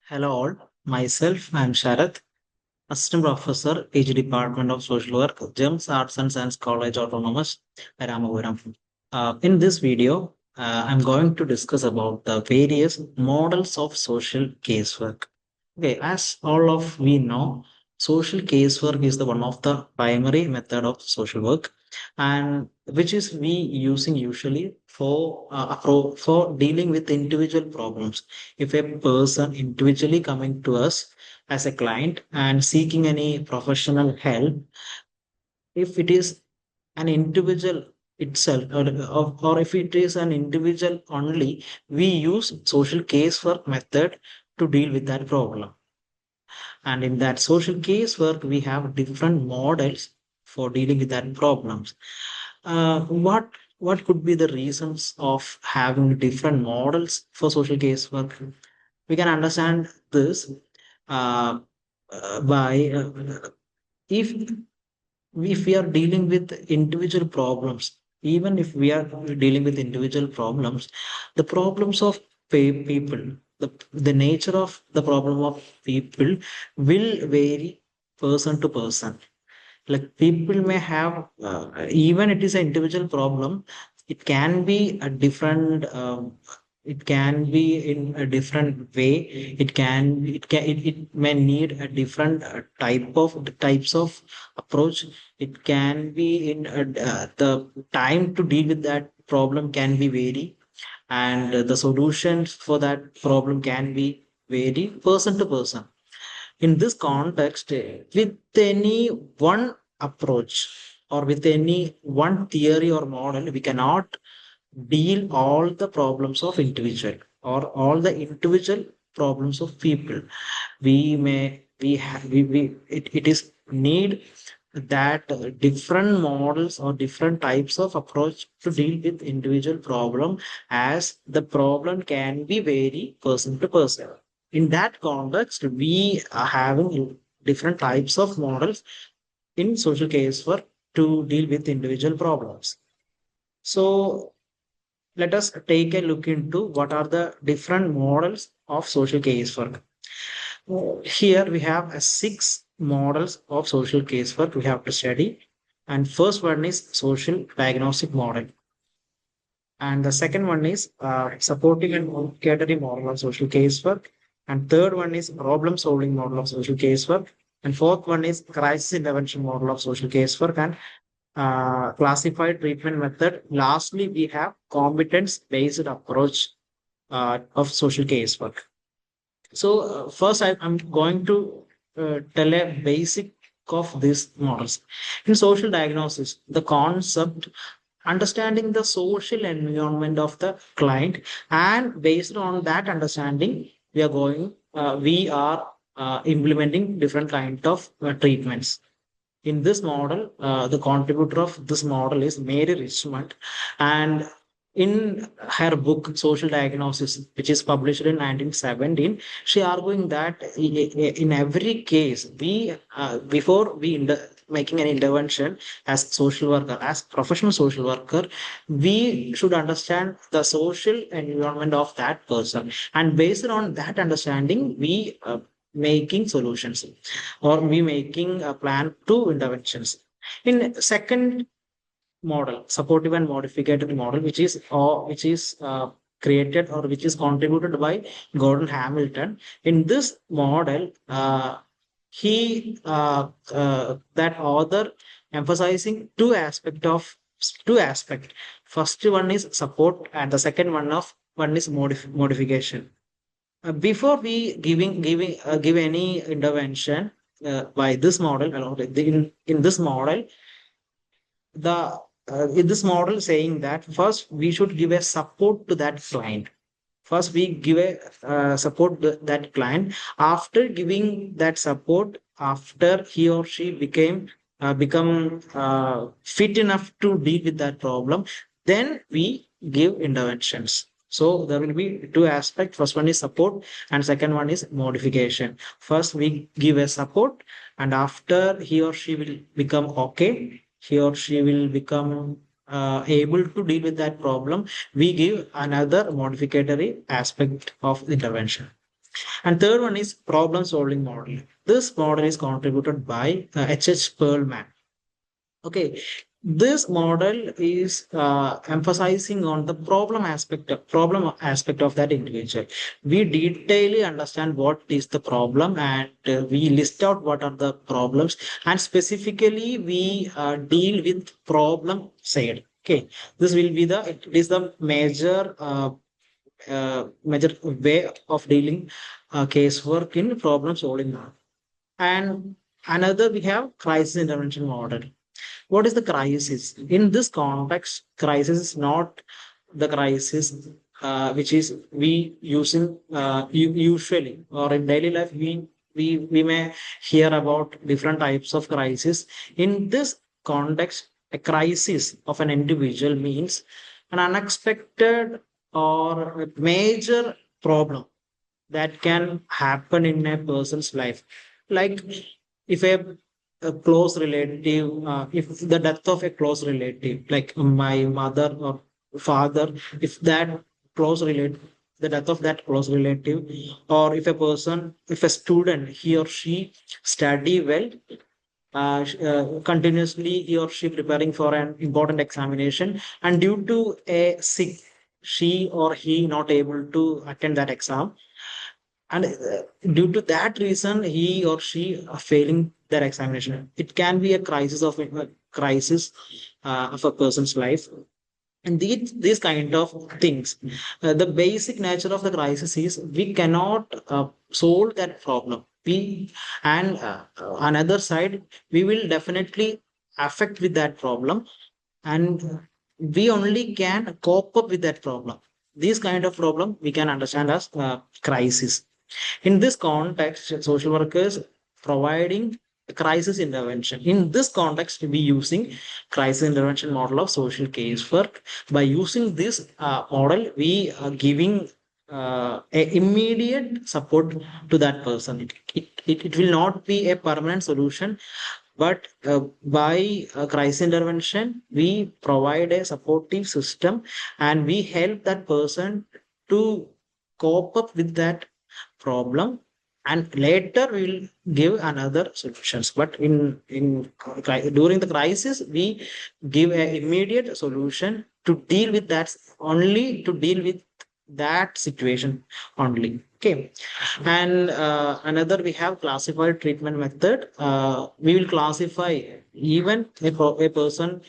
Hello all, myself I am Sharath, Assistant Professor, PG Department of Social Work, GEMS Arts and Science College Autonomous, Ramapuram. In this video, I'm going to discuss about the various models of social casework. Okay, as all of we know, social casework is the one of the primary method of social work, and which is we using usually for dealing with individual problems. If a person individually coming to us as a client and seeking any professional help, if it is an individual itself or if it is an individual only, we use social casework method to deal with that problem. And in that social casework, we have different models for dealing with that problems. What could be the reasons of having different models for social casework? We can understand this uh, by if we are dealing with individual problems, even if we are dealing with individual problems, the problems of people, the nature of the problem of people will vary person to person. Like people may have even it is an individual problem, it can be a different it can be in a different way. It may need a different types of approach. It can be in the time to deal with that problem can be vary, and the solutions for that problem can be vary person to person. In this context, with any one approach or with any one theory or model, we cannot deal all the problems of individual or all the individual problems of people. We may we have it is need that different models or different types of approach to deal with individual problem, as the problem can be vary person to person. In that context, we are having different types of models in social casework to deal with individual problems. So let us take a look into what are the different models of social casework. Here we have six models of social casework we have to study. And first one is social diagnostic model. And the second one is supporting and category model of social casework. And third one is problem solving model of social casework. And fourth one is crisis intervention model of social casework and classified treatment method. Lastly, we have competence based approach of social casework. So first, I'm going to tell a basic of these models. In social diagnosis, the concept understanding the social environment of the client, and based on that understanding, we are implementing different kind of treatments. In this model, the contributor of this model is Mary Richmond, and in her book Social Diagnosis, which is published in 1917, she arguing that in every case, we before we making an intervention as social worker, as professional social worker, we should understand the social environment of that person, and based on that understanding, we making solutions or we making a plan to interventions. In second model, supportive and modificatory model, which is created or which is contributed by Gordon Hamilton. In this model, that author emphasizing two aspect. First one is support, and the second one is modification. Before we give any intervention by this model, in this model, the in this model saying that first we should give a support to that client. First we give a support to that client. After giving that support, after he or she become fit enough to deal with that problem, then we give interventions. So there will be two aspects. First one is support, and second one is modification. First we give a support, and after he or she will become okay, he or she will become able to deal with that problem, we give another modificatory aspect of intervention. And third one is problem solving model. This model is contributed by H.H. Perlman. Okay, this model is emphasizing on the problem aspect of that individual. We detailedly understand what is the problem, and we list out what are the problems, and specifically we deal with problem side. Okay, this will be the it is the major way of dealing casework in problem solving. And another we have crisis intervention model. What is the crisis? In this context, crisis is not the crisis which is we using usually or in daily life we may hear about different types of crisis. In this context, a crisis of an individual means an unexpected or a major problem that can happen in a person's life. Like if a close relative, if the death of a close relative, like my mother or father, if that close relative, the death of that close relative, or if a person, if a student, he or she study well, continuously he or she preparing for an important examination, and due to a sick, she or he not able to attend that exam, and due to that reason he or she are failing their examination. It can be a crisis of a crisis of a person's life. And these kind of things, the basic nature of the crisis is we cannot solve that problem. We and another side, we will definitely affect with that problem, and we only can cope up with that problem. These kind of problem we can understand as crisis. In this context, social workers providing crisis intervention. In this context, we using crisis intervention model of social casework. By using this model, we are giving a immediate support to that person. It will not be a permanent solution, but by crisis intervention, we provide a supportive system, and we help that person to cope up with that problem, and later we will give another solutions. But during the crisis, we give a immediate solution to deal with that, only to deal with that situation only. Okay. And another, we have classified treatment method. We will classify even a person,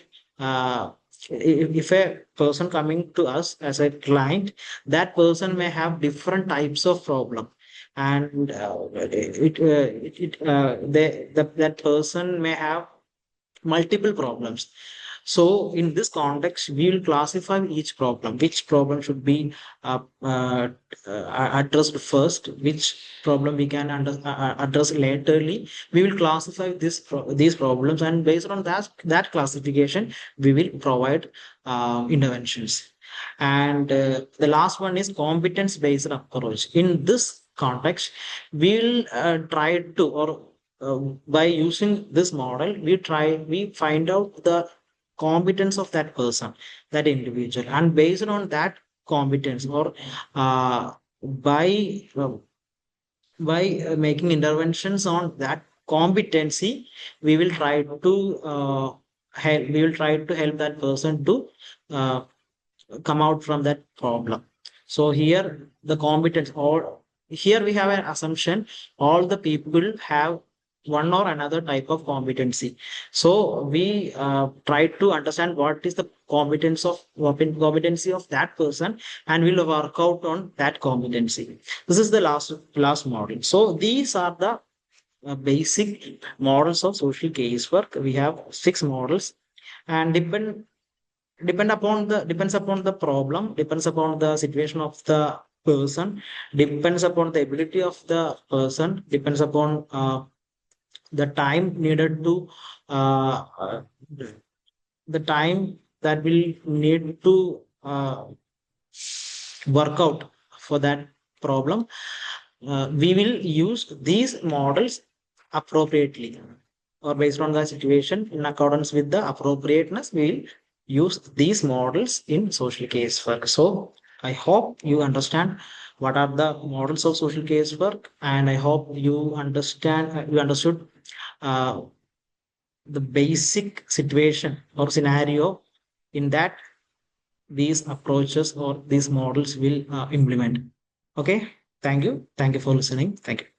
if a person coming to us as a client, that person may have different types of problem, and that person may have multiple problems. So in this context, we will classify each problem. Which problem should be addressed first? Which problem we can address laterly? We will classify these problems, and based on that classification, we will provide interventions. And the last one is competence based approach. In this context, we'll try to, or by using this model, we find out the competence of that person, that individual, and based on that competence, or uh, by making interventions on that competency, we will try to help that person to uh, come out from that problem. So here the competence, or here we have an assumption all the people have one or another type of competency. So we try to understand what is the competency of that person, and we'll work out on that competency. This is the last model. So these are the basic models of social casework. We have 6 models, and depends upon the problem, depends upon the situation of the person, depends upon the ability of the person, depends upon the time needed to the time that will need to work out for that problem. We will use these models appropriately, or based on the situation in accordance with the appropriateness, we will use these models in social casework. So I hope you understand what are the models of social case work, and I hope you understood uh, the basic situation or scenario in that these approaches or these models will implement. Okay, thank you for listening. Thank you.